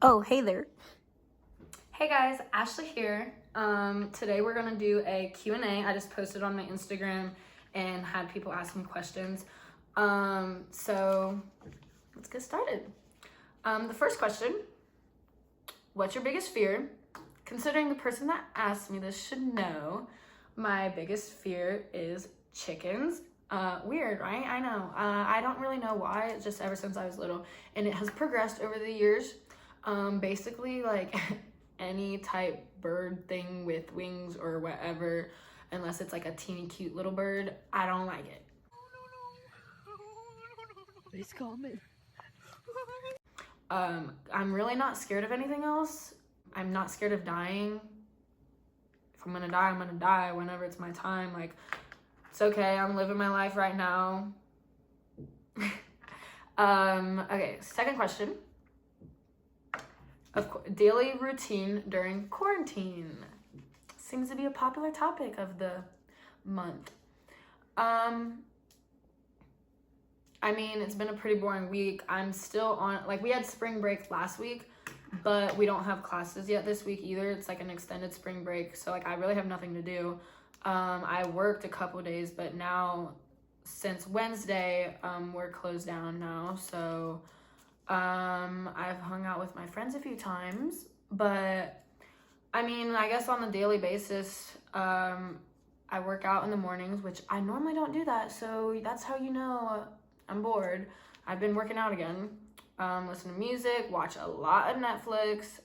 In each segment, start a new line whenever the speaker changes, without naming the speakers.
Oh, hey there.
Hey guys, Ashley here. Today we're gonna do a Q&A. I just posted on my Instagram and had people ask me questions. So let's get started. The first question, what's your biggest fear? Considering the person that asked me this should know, my biggest fear is chickens. Weird, right? I know. I don't really know why. It's just ever since I was little, and it has progressed over the years. Basically, like any type bird thing with wings or whatever, unless it's like a teeny cute little bird, I don't like it.
He's coming.
I'm really not scared of anything else. I'm not scared of dying. If I'm gonna die, I'm gonna die whenever it's my time. Like, it's okay, I'm living my life right now. Okay, second question. Of course, daily routine during quarantine. Seems to be a popular topic of the month. I mean, it's been a pretty boring week. I'm still on, like, we had spring break last week, but we don't have classes yet this week either. It's like an extended spring break, so like I really have nothing to do. I worked a couple days, but now since Wednesday, we're closed down now, so I've hung out with my friends a few times, but I mean, I guess on a daily basis, I work out in the mornings, which I normally don't do that, so that's how you know I'm bored. I've been working out again. Listen to music, watch a lot of Netflix,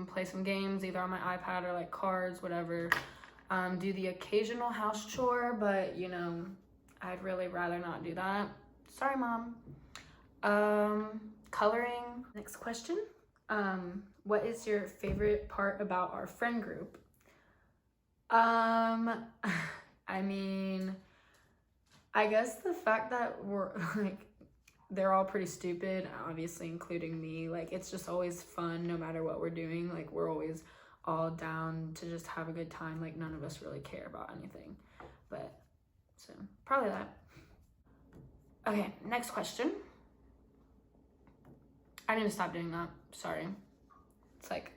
play some games either on my iPad or like cards, whatever. Do the occasional house chore, but you know, I'd really rather not do that. Sorry, Mom. Coloring. Next question. What is your favorite part about our friend group? I mean, I guess the fact that we're like, they're all pretty stupid, obviously including me. Like, it's just always fun no matter what we're doing. Like, we're always all down to just have a good time. Like, none of us really care about anything. But, so, probably that. Okay, next question. I need to stop doing that. Sorry. It's like,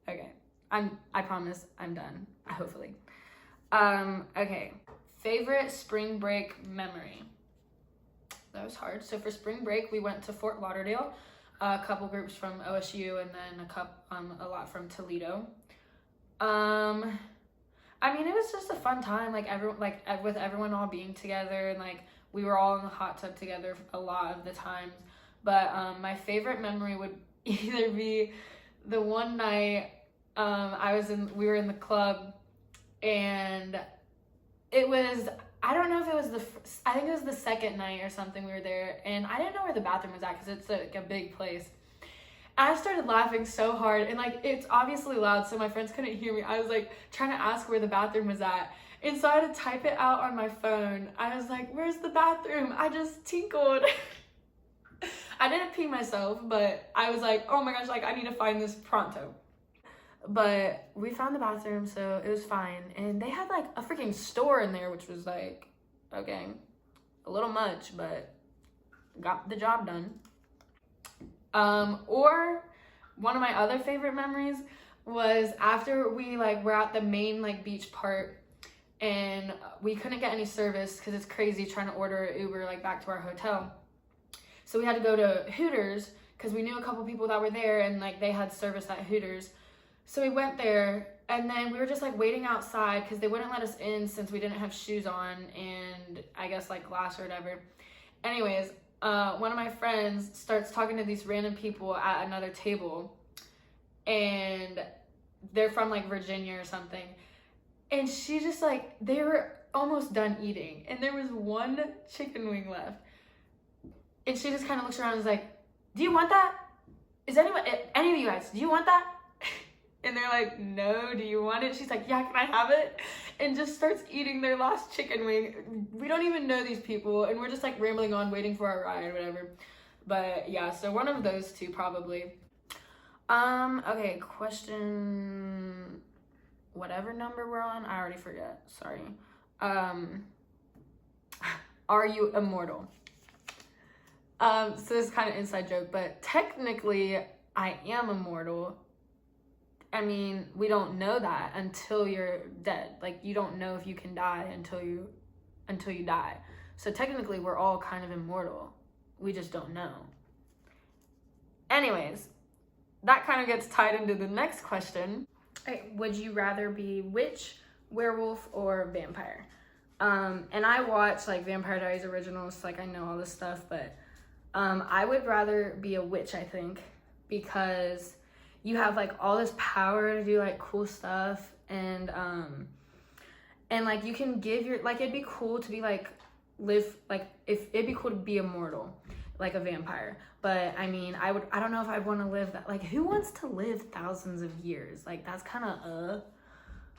okay. I promise I'm done. Hopefully. Okay. Favorite spring break memory. That was hard. So for spring break, we went to Fort Lauderdale. A couple groups from OSU and then a lot from Toledo. I mean, it was just a fun time. Like with everyone all being together, and like we were all in the hot tub together a lot of the times. But my favorite memory would either be the one night we were in the club, and it was, I don't know if it was I think it was the second night or something we were there, and I didn't know where the bathroom was at because it's like a big place. I started laughing so hard, and like it's obviously loud, so my friends couldn't hear me. I was like trying to ask where the bathroom was at, and so I had to type it out on my phone. I was like, "Where's the bathroom?" I just tinkled. I didn't pee myself, but I was like, "Oh my gosh, like I need to find this pronto." But we found the bathroom, so it was fine. And they had like a freaking store in there, which was like, okay, a little much, but got the job done. Or one of my other favorite memories was after we like were at the main like beach part, and we couldn't get any service because it's crazy trying to order Uber like back to our hotel. So we had to go to Hooters because we knew a couple people that were there, and like they had service at Hooters. So we went there, and then we were just like waiting outside because they wouldn't let us in since we didn't have shoes on and I guess like glass or whatever. Anyways, one of my friends starts talking to these random people at another table, and they're from like Virginia or something. And she just like, they were almost done eating, and there was one chicken wing left. And she just kind of looks around and is like, "Do you want that? Is any of you guys, do you want that?" And they're like, "No, do you want it?" She's like, "Yeah, can I have it?" And just starts eating their last chicken wing. We don't even know these people, and we're just like rambling on, waiting for our ride or whatever. But yeah, so one of those two probably. Okay, question, whatever number we're on, I already forget, sorry. Are you immortal? So this is kind of inside joke, but technically I am immortal. I mean, we don't know that until you're dead. Like, you don't know if you can die until you die. So technically we're all kind of immortal. We just don't know. Anyways, that kind of gets tied into the next question. Okay, would you rather be witch, werewolf, or vampire? And I watch like Vampire Diaries originals, so like I know all this stuff, but I would rather be a witch, I think, because you have like all this power to do like cool stuff, and like you can give your, like, it'd be cool to be like live, like, if it'd be cool to be immortal like a vampire, but I mean, I don't know if I'd want to live that, like, who wants to live thousands of years? Like, that's kind of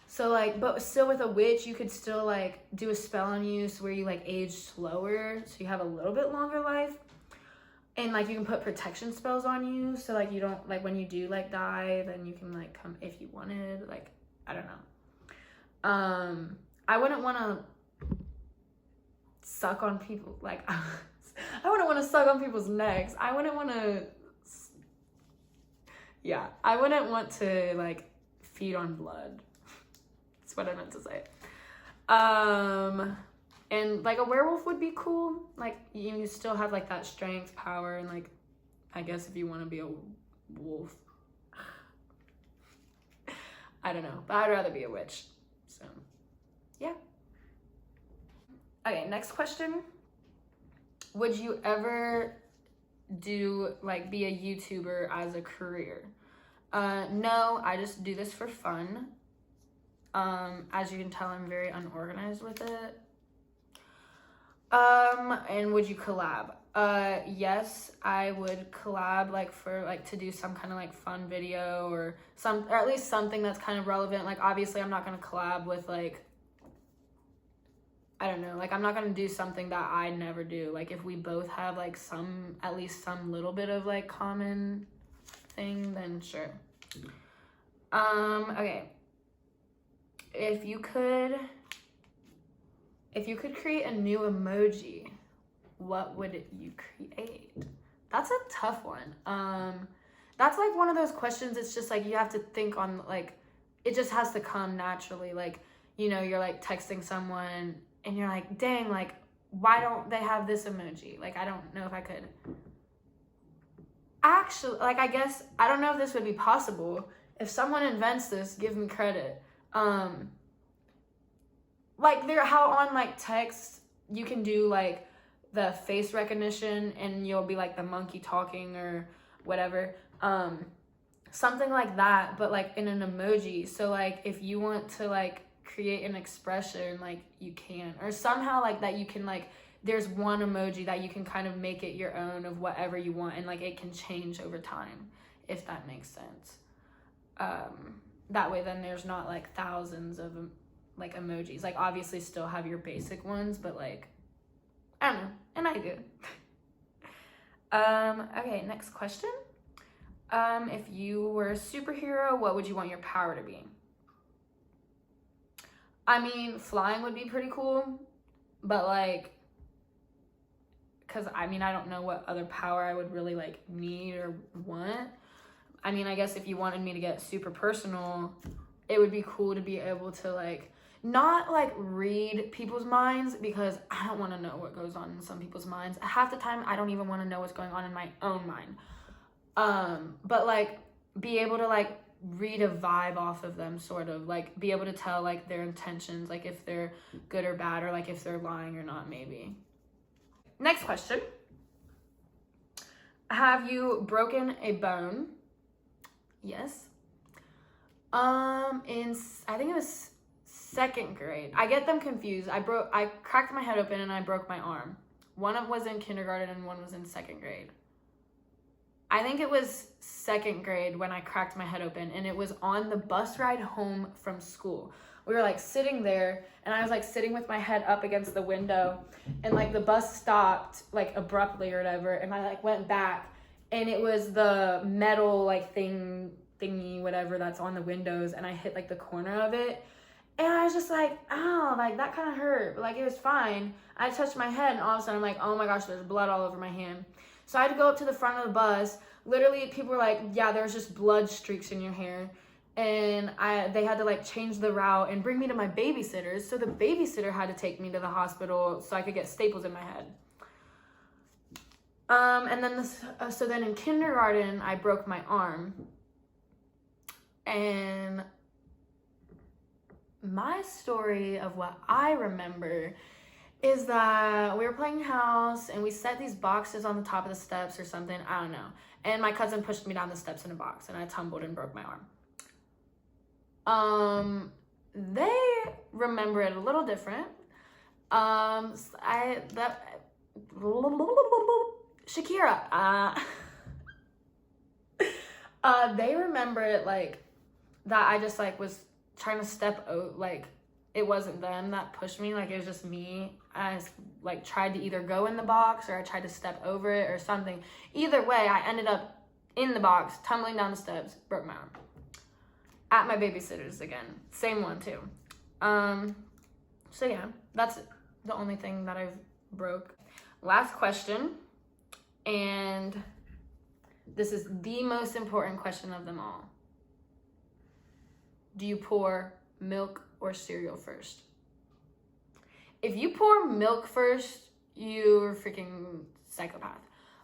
so like, but still with a witch you could still like do a spell on you so where you like age slower, so you have a little bit longer life. And like you can put protection spells on you, so like you don't, like when you do like die, then you can like come if you wanted. Like, I don't know. I wouldn't want to suck on people, like I wouldn't want to suck on people's necks. I wouldn't want to, yeah, I wouldn't want to like feed on blood. That's what I meant to say. And like a werewolf would be cool. Like you still have like that strength, power, and like, I guess if you want to be a wolf, I don't know, but I'd rather be a witch. So yeah. Okay, next question. Would you ever do like be a YouTuber as a career? No, I just do this for fun. As you can tell, I'm very unorganized with it. And would you collab? Yes, I would collab, like for like to do some kind of like fun video or at least something that's kind of relevant. Like obviously I'm not gonna collab with like, I don't know, like I'm not gonna do something that I never do. Like if we both have like at least some little bit of like common thing, then sure. Okay. If you could create a new emoji, what would you create? That's a tough one. That's like one of those questions, it's just like you have to think on, like, it just has to come naturally. Like, you know, you're like texting someone and you're like, dang, like, why don't they have this emoji? Like, I don't know if I could. Actually, like, I guess, I don't know if this would be possible. If someone invents this, give me credit. Like how on like text you can do like the face recognition and you'll be like the monkey talking or whatever, something like that, but like in an emoji. So like if you want to like create an expression, like you can, or somehow like that you can, like there's one emoji that you can kind of make it your own of whatever you want, and like it can change over time, if that makes sense. That way then there's not like thousands of like emojis. Like obviously still have your basic ones, but like, I don't know, and I do. Okay, next question. If you were a superhero, what would you want your power to be? I mean, flying would be pretty cool, but like, cause I mean, I don't know what other power I would really like need or want. I mean, I guess if you wanted me to get super personal, it would be cool to be able to like, not like read people's minds, because I don't want to know what goes on in some people's minds. Half the time I don't even want to know what's going on in my own mind. But like be able to like read a vibe off of them, sort of like be able to tell like their intentions, like if they're good or bad, or like if they're lying or not, maybe. Next question. Have you broken a bone? Yes. I think it was second grade. I get them confused. I cracked my head open and I broke my arm. One was in kindergarten and one was in second grade. I think it was second grade when I cracked my head open, and it was on the bus ride home from school. We were like sitting there and I was like sitting with my head up against the window, and like the bus stopped like abruptly or whatever, and I like went back, and it was the metal like thingy whatever that's on the windows, and I hit like the corner of it, and I was just like, ow, like that kind of hurt, but like it was fine. I touched my head and all of a sudden I'm like, oh my gosh, there's blood all over my hand. So I had to go up to the front of the bus. Literally, people were like, yeah, there's just blood streaks in your hair. And they had to like change the route and bring me to my babysitters. So the babysitter had to take me to the hospital so I could get staples in my head. And then so then in kindergarten, I broke my arm. And my story of what I remember is that we were playing house and we set these boxes on the top of the steps or something, I don't know. And my cousin pushed me down the steps in a box and I tumbled and broke my arm. They remember it a little different. Shakira, they remember it like that I just like was trying to step out, like it wasn't them that pushed me, like it was just me. I like tried to either go in the box or I tried to step over it or something. Either way, I ended up in the box, tumbling down the steps, broke my arm. At my babysitter's again, same one too. So yeah, that's the only thing that I've broke. Last question, and this is the most important question of them all. Do you pour milk or cereal first? If you pour milk first, you're a freaking psychopath.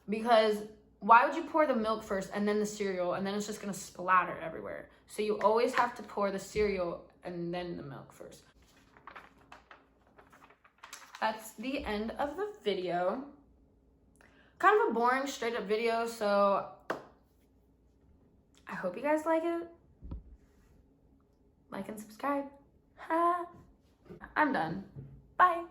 Because why would you pour the milk first and then the cereal and then it's just gonna splatter everywhere? So you always have to pour the cereal and then the milk first. That's the end of the video. Kind of a boring straight up video, so I hope you guys like it. Like and subscribe. I'm done. Bye.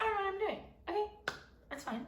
I don't know what I'm doing. Okay, that's fine.